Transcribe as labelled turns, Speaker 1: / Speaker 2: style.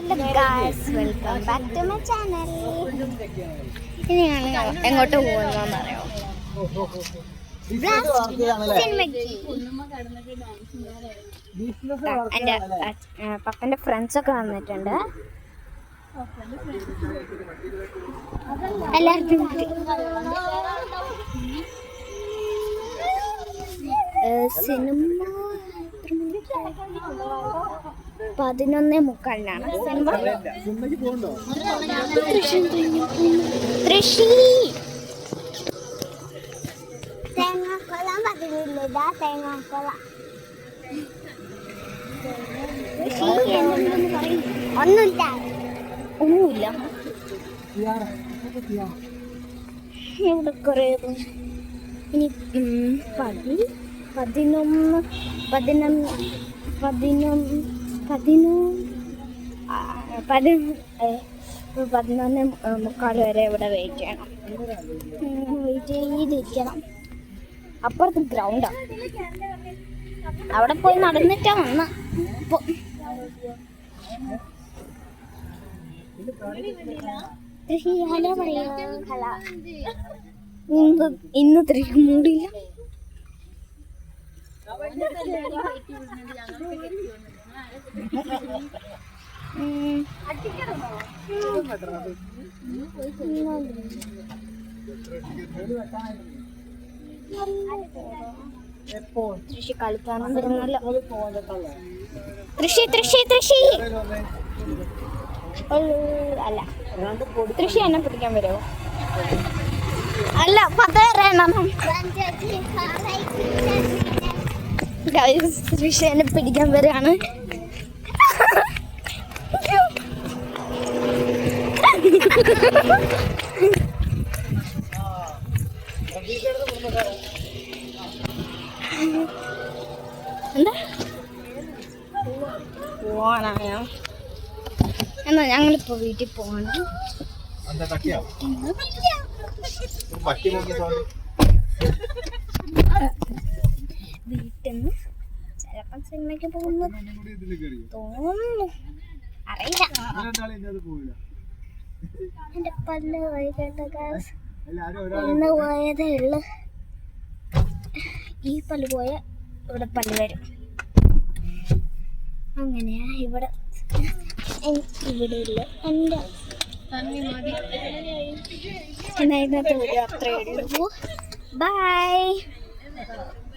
Speaker 1: Hello guys, welcome back to my channel. ഇനി ഞങ്ങൾ എങ്ങോട്ട് പോകുന്നതെന്ന് അറിയാമോ? എൻ്റെ പപ്പൻ്റെ ഫ്രണ്ട്സൊക്കെ വന്നിട്ടുണ്ട്. എല്ലാവർക്കും സിനിമ 11:45 സിനിമ. തേങ്ങാക്കൊളം പതിവില്ലതാ, തേങ്ങാക്കൊളം ഒന്നുമില്ല. ഇവിടെ കുറേ ഇനി 11:45 വരെ ഇവിടെ വെയിറ്റ് ചെയ്യണം. വെയിറ്റ് ചെയ്തിരിക്കണം. അപ്പുറത്ത് ഗ്രൗണ്ടാണ്, അവിടെ പോയി നടന്നിട്ടാ വന്ന. ഹലോ പറയാ. ഇന്ന് തൃശ്ശൂർ മൂടില്ല. തൃശ്ശി കളിക്കാനും വരുന്നല്ലോ. തൃശ്ശി അല്ല, തൃശ്ശി എന്നെ പിടിക്കാൻ വരുമോ? അല്ല, 10 തൃശ്ശി എന്നെ പിടിക്കാൻ വരാണ്. എന്താ പോവാനായോ? എന്നാ ഞങ്ങളിപ്പോ വീട്ടിൽ പോകണം. വീട്ടിന്ന് ചിലപ്പം സിനിമയ്ക്ക് പോകുന്നു തോന്നുന്നു, അറിയില്ല. എന്റെ പല്ല് ഇന്ന് പോയതേ ഉള്ളു. ഈ പല്ല് പോയ ഇവിടെ പല്ല് വരും. അങ്ങനെയാ ഇവിടെ ഇല്ല. എൻ്റെ ഇന്നത്തെ വീഡിയോ അത്രയേ ഉള്ളൂ. ബൈ.